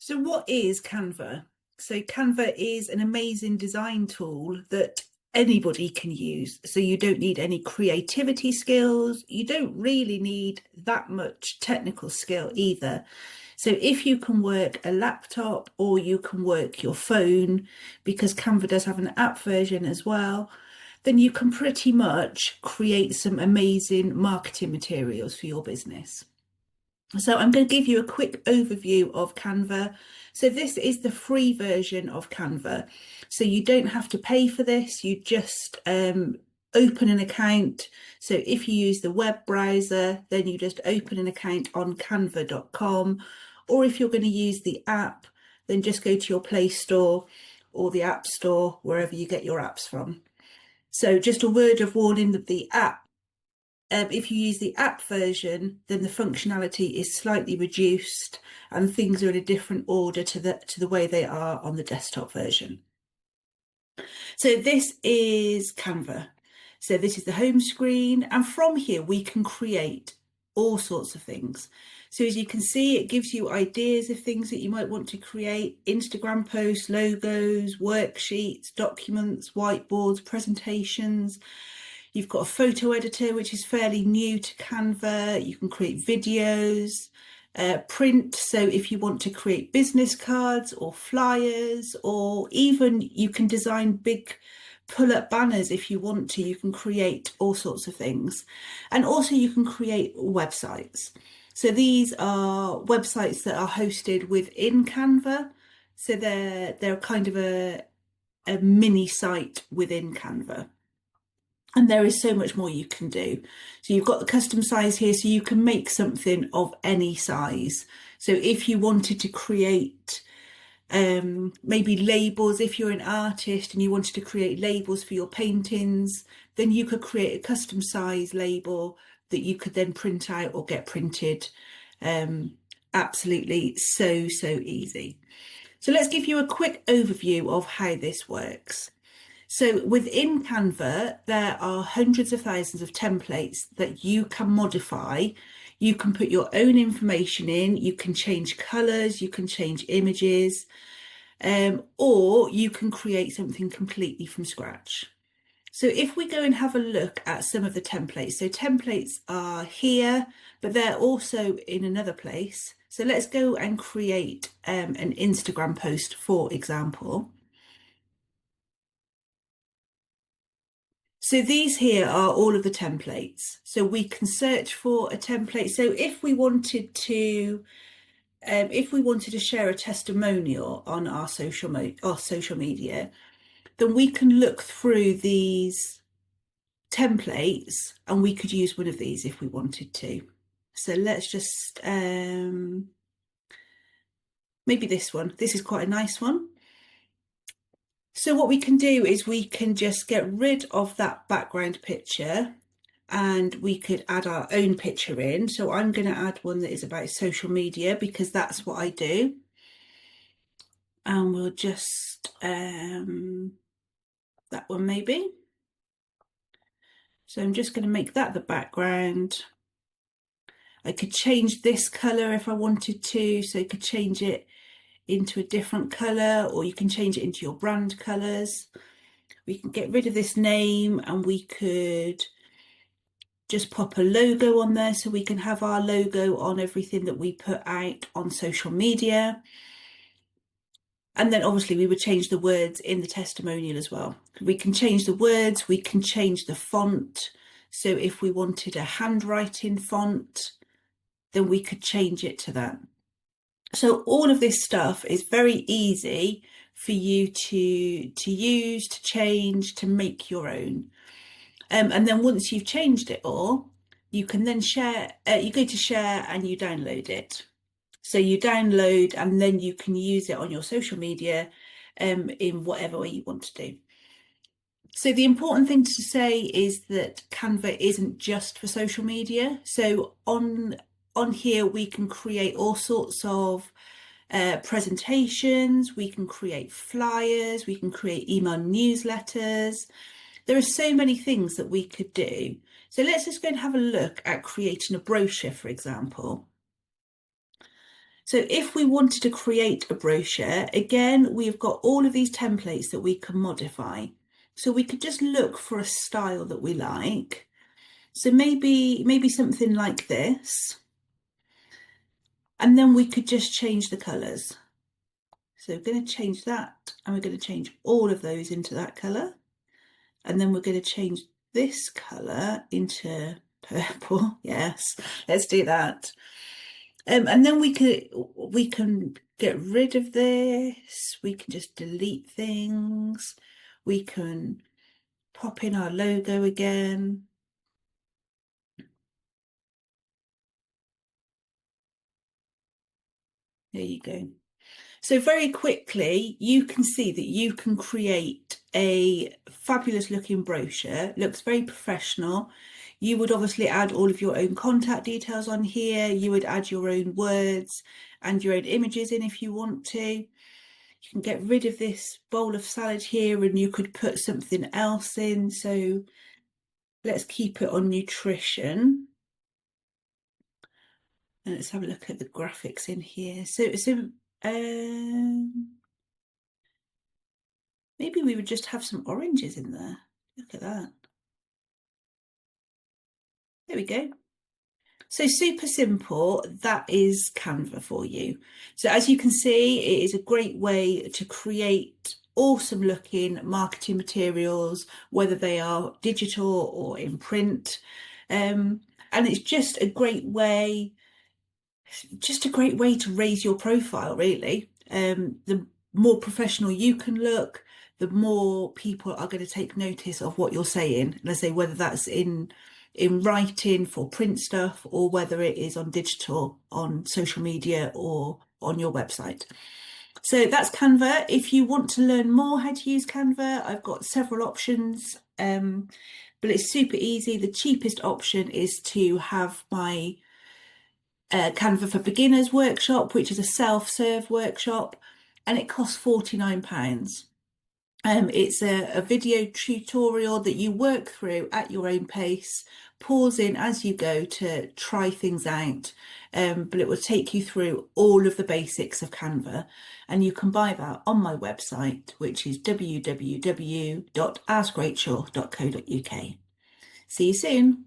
So what is Canva? So Canva is an amazing design tool that anybody can use. So you don't need any creativity skills. You don't really need that much technical skill either. So if you can work a laptop or you can work your phone, because Canva does have an app version as well, then you can pretty much create some amazing marketing materials for your business. So I'm going to give you a quick overview of Canva. So this is the free version of Canva. So you don't have to pay for this. You just open an account. So if you use the web browser, then you just open an account on canva.com. Or if you're going to use the app, then just go to your Play Store or the App Store, wherever you get your apps from. So just a word of warning that the app, if you use the app version, then the functionality is slightly reduced and things are in a different order to the way they are on the desktop version. So this is Canva. So this is the home screen, and from here we can create all sorts of things. So as you can see, it gives you ideas of things that you might want to create: Instagram posts, logos, worksheets, documents, whiteboards, presentations. You've got a photo editor, which is fairly new to Canva. You can create videos, print. So if you want to create business cards or flyers, or even you can design big pull-up banners if you want to. You can create all sorts of things. And also you can create websites. So these are websites that are hosted within Canva. So they're kind of a mini site within Canva. And there is so much more you can do. So you've got the custom size here, so you can make something of any size. So if you wanted to create maybe labels, if you're an artist and you wanted to create labels for your paintings, then you could create a custom size label that you could then print out or get printed. Absolutely so easy. So let's give you a quick overview of how this works. So within Canva, there are hundreds of thousands of templates that you can modify. You can put your own information in, you can change colours, you can change images, or you can create something completely from scratch. So if we go and have a look at some of the templates, so templates are here, but they're also in another place. So let's go and create an Instagram post, for example. So these here are all of the templates. So we can search for a template. So if we wanted to share a testimonial on our social media, then we can look through these templates and we could use one of these if we wanted to. So let's just maybe this one. This is quite a nice one. So what we can do is we can just get rid of that background picture and we could add our own picture in. So I'm going to add one that is about social media because that's what I do. And we'll just, that one maybe. So I'm just going to make that the background. I could change this colour if I wanted to. So you could change it into a different colour, or you can change it into your brand colours. We can get rid of this name and we could just pop a logo on there so we can have our logo on everything that we put out on social media. And then obviously we would change the words in the testimonial as well. We can change the words, we can change the font. So if we wanted a handwriting font, then we could change it to that. So all of this stuff is very easy for you to use, to change, to make your own. And then once you've changed it all, you can then share, you go to share and you download it. So you download and then you can use it on your social media in whatever way you want to do. So the important thing to say is that Canva isn't just for social media. So on here, we can create all sorts of presentations, we can create flyers, we can create email newsletters. There are so many things that we could do. So let's just go and have a look at creating a brochure, for example. So if we wanted to create a brochure, again, we've got all of these templates that we can modify. So we could just look for a style that we like. So maybe something like this. And then we could just change the colours. So we're going to change that, and we're going to change all of those into that colour. And then we're going to change this colour into purple. Yes, let's do that. And then we can get rid of this. We can just delete things. We can pop in our logo again. There you go. So very quickly, you can see that you can create a fabulous looking brochure. Looks very professional. You would obviously add all of your own contact details on here. You would add your own words and your own images in if you want to. You can get rid of this bowl of salad here and you could put something else in. So let's keep it on nutrition. And let's have a look at the graphics in here. Maybe we would just have some oranges in there. Look at that. There we go. So super simple, that is Canva for you. So as you can see, it is a great way to create awesome looking marketing materials, whether they are digital or in print. And it's just a great way to raise your profile, really. The more professional you can look, the more people are going to take notice of what you're saying. And I say whether that's in writing for print stuff or whether it is on digital, on social media or on your website. So that's Canva. If you want to learn more how to use Canva, I've got several options, but it's super easy. The cheapest option is to have my Canva for Beginners workshop, which is a self-serve workshop, and it costs £49. It's a video tutorial that you work through at your own pace, pause in as you go to try things out, but it will take you through all of the basics of Canva, and you can buy that on my website, which is www.askrachel.co.uk. See you soon.